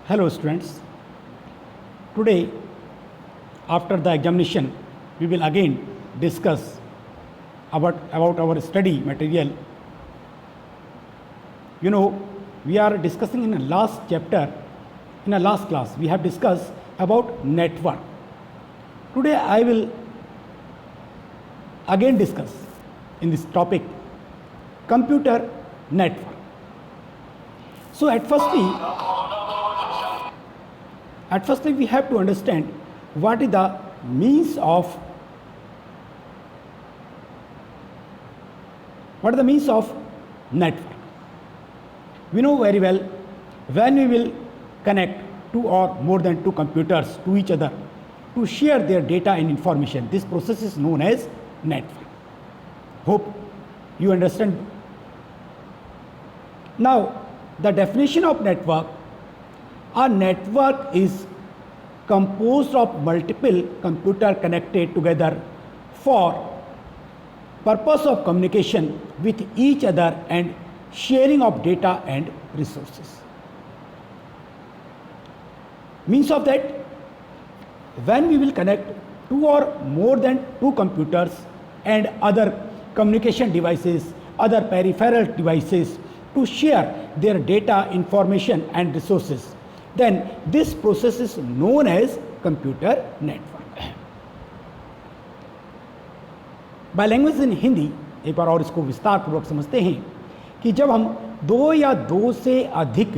Hello students. Today after the examination we will again discuss about our study material. You know, we are discussing in the last chapter, in the last class we have discussed about network. Today I will again discuss in this topic computer network. So at firstly we have to understand what is the means of network. We know very well when we will connect two or more than two computers to each other to share their data and information, this process is known as network. Hope you understand. Now the definition of network: a network is composed of multiple computers connected together for purpose of communication with each other and sharing of data and resources. Means of that, when we will connect two or more than two computers and other communication devices, other peripheral devices to share their data, information and resources, then this process is known as computer network. By language in Hindi एक बार और इसको विस्तार पूर्वक समझते हैं कि जब हम दो या दो से अधिक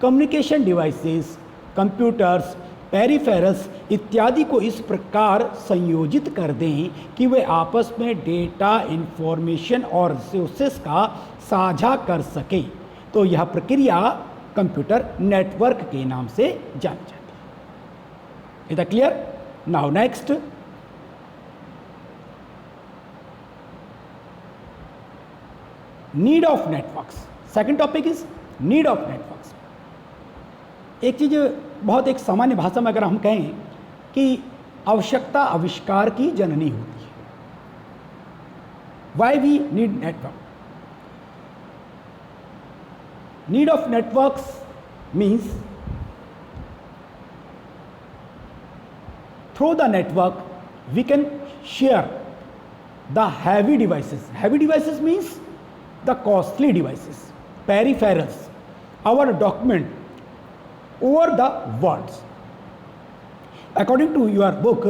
कम्युनिकेशन डिवाइसेस, कंप्यूटर्स, पेरिफेरल्स इत्यादि को इस प्रकार संयोजित कर दें कि वे आपस में डेटा, इंफॉर्मेशन और रिसोर्सेस का साझा कर सके, तो यह प्रक्रिया कंप्यूटर नेटवर्क के नाम से जानी जाती है. Is that clear? Now next, need of networks. Second topic is need of networks. एक चीज बहुत एक सामान्य भाषा में अगर हम कहें कि आवश्यकता आविष्कार की जननी होती है. Why we need network? Need of networks means through the network we can share the heavy devices. Heavy devices means the costly devices, peripherals, our document over the worlds. According to your book,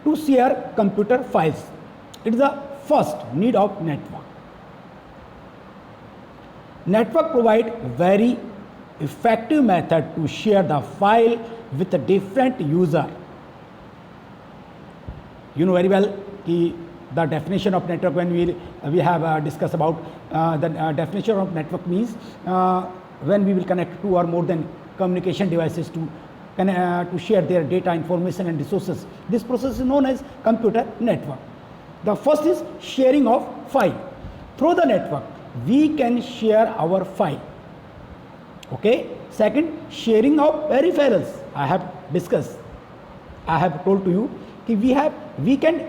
to share computer files, it is the first need of network. Network provide very effective method to share the file with a different user. You know very well कि the definition of network, when we have discussed about the definition of network means when we will connect two or more than communication devices to share their data, information and resources. This process is known as computer network. The first is sharing of file. Through the network we can share our file. Okay. Second, sharing of peripherals. I have discussed, I have told to you that we can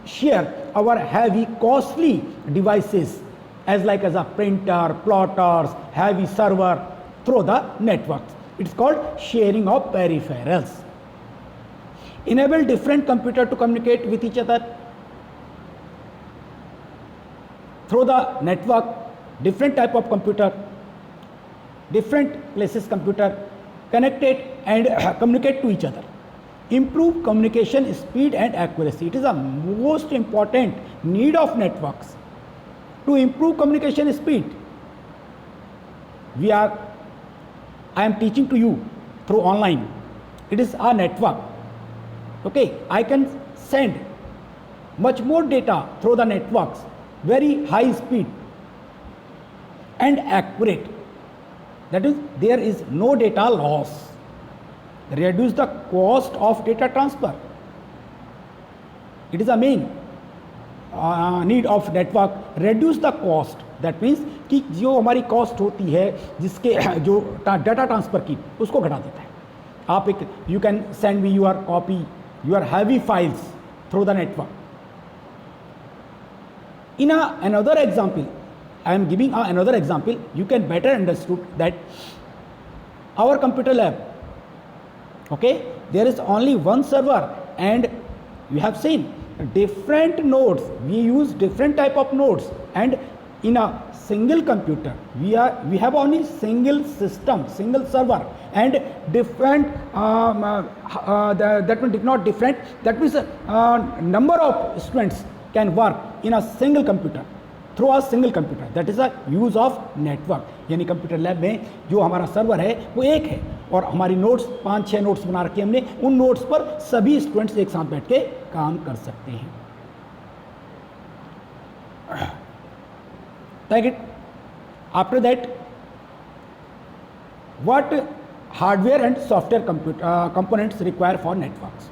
share our heavy costly devices as a printer, plotters, heavy server through the network. It's called sharing of peripherals. Enable different computers to communicate with each other. Through the network, different type of computer, different places computer connected and communicate to each other. Improve communication speed and accuracy. It is a most important need of networks. To improve communication speed, I am teaching to you through online. It is a network. Okay, I can send much more data through the networks, very high speed and accurate. That is, there is no data loss. Reduce the cost of data transfer. It is a main need of network. Reduce the cost. That means कि जो हमारी cost होती है जिसके जो data transfer की, उसको घटा देता है. आप एक you can send me your copy, your heavy files through the network. In another example, I am giving another example, you can better understood that our computer lab, okay, there is only one server, and you have seen different nodes. We use different type of nodes, and in a single computer we have only single system, single server, and different that means not different, that means number of students can work in a single computer through a single computer. That is a use of network. यानी computer lab में जो हमारा server है वो एक है, और हमारी नोट्स 5-6 नोट्स बना रखे हमने. उन नोट्स पर सभी स्टूडेंट्स एक साथ बैठ के काम कर सकते हैं. Take it. After that, what hardware and software components require for networks.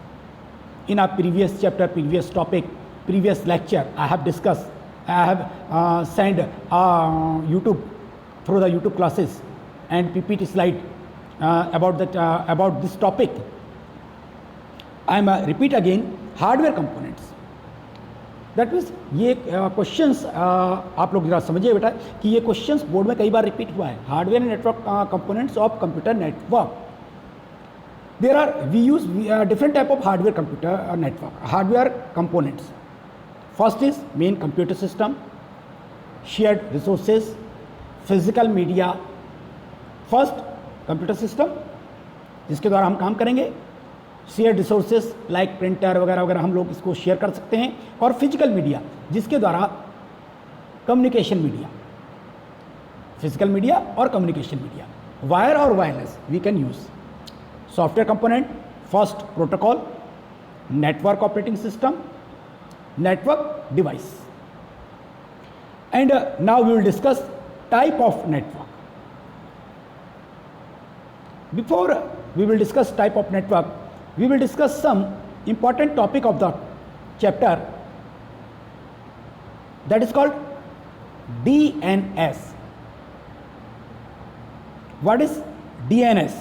In our previous chapter, previous topic, previous lecture, I have discussed, I have sent YouTube, through the YouTube classes and PPT slide about this topic. I am repeat again, hardware components. That means ये questions आप लोग जरा समझिए बेटा कि ये questions board में कई बार रिपीट हुआ है. Hardware and network components of computer network. There are we use different type of hardware computer network hardware components. First is main computer system, shared resources, physical media. First computer system जिसके द्वारा हम काम करेंगे, share resources like printer वगैरह वगैरह हम लोग इसको शेयर कर सकते हैं, और फिजिकल मीडिया जिसके द्वारा कम्युनिकेशन मीडिया, फिजिकल मीडिया और कम्युनिकेशन मीडिया, वायर और wireless we can use. Software component, first protocol, network operating system, network device. And now we will discuss type of network. Before we will discuss type of network, we will discuss some important topic of the chapter, that is called DNS. What is DNS?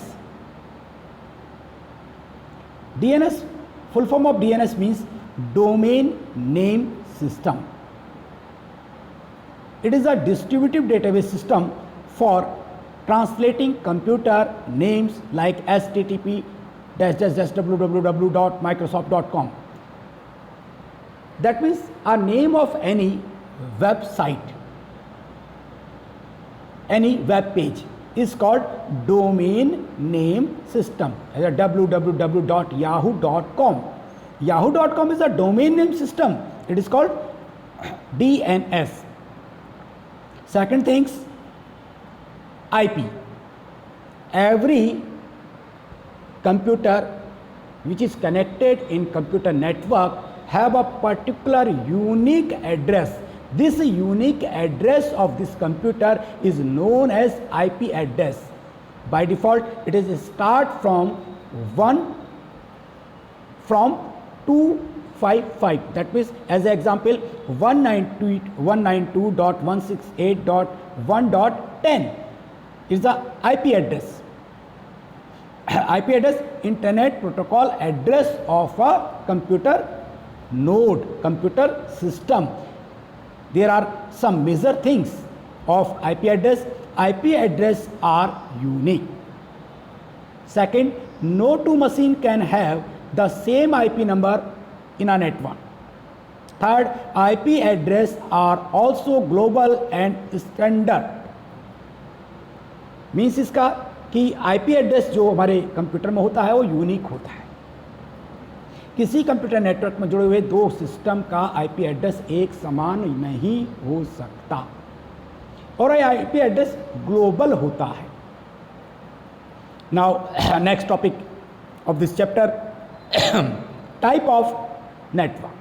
DNS, full form of DNS means domain name system. It is a distributed database system for translating computer names like http://www.microsoft.com. That means a name of any website, any web page is called domain name system. www.yahoo.com. Yahoo.com is a domain name system. It is called DNS. Second things, IP. Every computer which is connected in computer network have a particular unique address. This unique address of this computer is known as IP address. By default, it is start from 255. That means, as an example, 192.168.1.10 is the IP address. IP address, internet protocol address of a computer node, computer system. There are some major things of IP address. IP address are unique. Second, no two machine can have the same IP number in a network. Third, IP address are also global and standard. Means इसका कि IP address जो हमारे computer में होता है वो unique होता है. किसी कंप्यूटर नेटवर्क में जुड़े हुए दो सिस्टम का आईपी एड्रेस एक समान नहीं हो सकता, और ये आईपी एड्रेस ग्लोबल होता है. Now next topic of this chapter, type of network.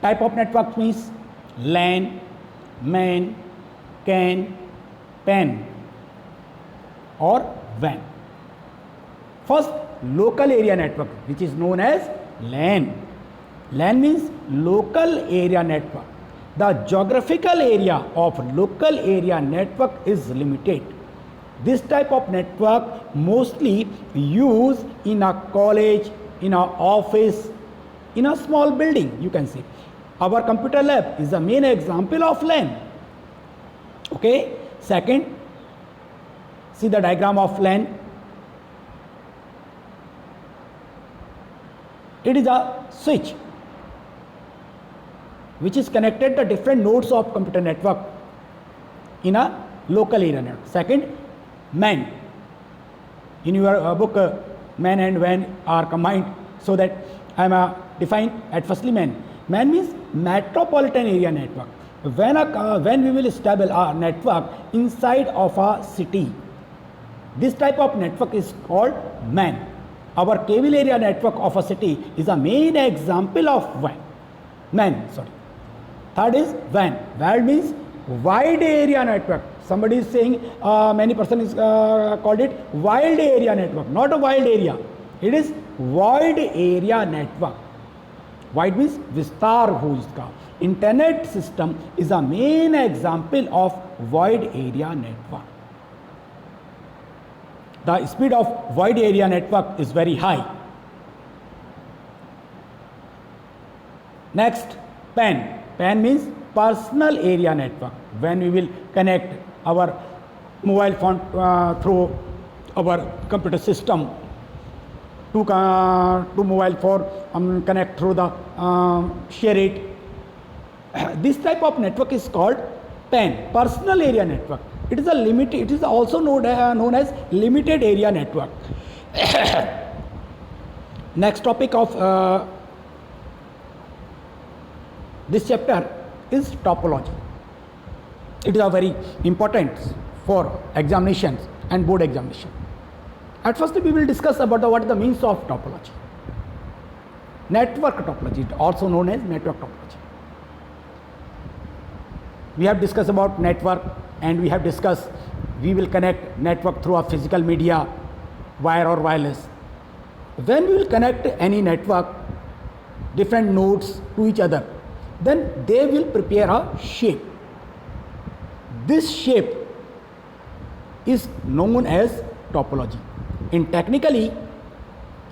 Type of network means LAN, MAN, CAN, PAN or WAN. First, local area network, which is known as LAN. LAN means local area network. The geographical area of local area network is limited. This type of network mostly used in a college, in an office, in a small building, you can say. Our computer lab is the main example of LAN. Okay. Second, See the diagram of LAN. It is a switch which is connected to different nodes of computer network in a local area network. Second, MAN. In your book, MAN and WAN are combined, so that I am defined at firstly MAN. MAN means metropolitan area network. When we will establish a network inside of a city, this type of network is called MAN. Our cable area network of a city is a main example of MAN. Third is WAN. WAN means wide area network. Somebody is saying, many person is called it wide area network. Not a wild area. It is wide area network. Wide means विस्तार हो इसका. Internet system is a main example of wide area network. The speed of wide area network is very high. Next, PAN. PAN means personal area network. When we will connect our mobile phone through our computer system to mobile phone, connect through the share it. This type of network is called PAN, personal area network. It is a limited. It is also known as limited area network. Next topic of this chapter is topology. It is a very important for examinations and board examination. At first, we will discuss about what is the means of topology. Network topology, also known as network topology. We have discussed about network, and we have discussed we will connect network through a physical media, wire or wireless. When we will connect any network, different nodes to each other, then they will prepare a shape. This shape is known as topology. Technically,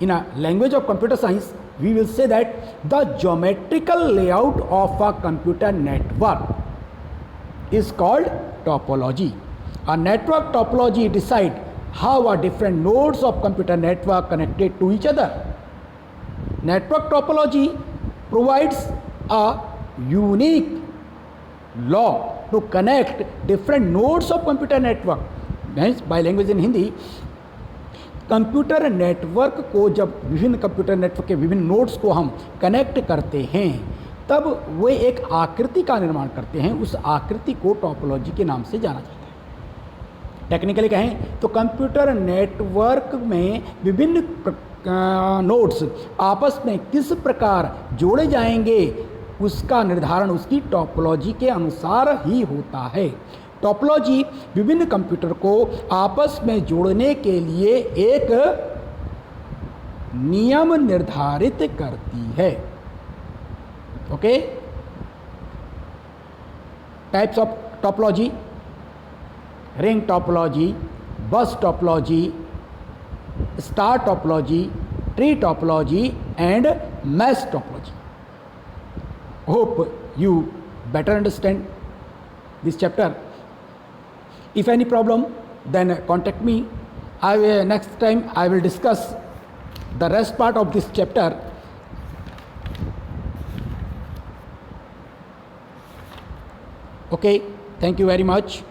in a language of computer science, we will say that the geometrical layout of a computer network is called topology. A network topology decides how are different nodes of computer network connected to each other. Network topology provides a unique law to connect different nodes of computer network. By language in Hindi, computer network को जब विभिन्न computer network के विभिन्न nodes को हम connect करते हैं, तब वे एक आकृति का निर्माण करते हैं. उस आकृति को टोपोलॉजी के नाम से जाना जाता है. टेक्निकली कहें तो कंप्यूटर नेटवर्क में विभिन्न नोड्स आपस में किस प्रकार जोड़े जाएंगे, उसका निर्धारण उसकी टोपोलॉजी के अनुसार ही होता है. टोपोलॉजी विभिन्न कंप्यूटर को आपस में जोड़ने के लिए एक नियम निर्धारित करती है. Okay, types of topology: ring topology, बस topology, star topology, tree topology and mesh topology. Hope you better understand this chapter. If any problem, then contact me. Next time I will discuss the rest part of this chapter. Okay, thank you very much.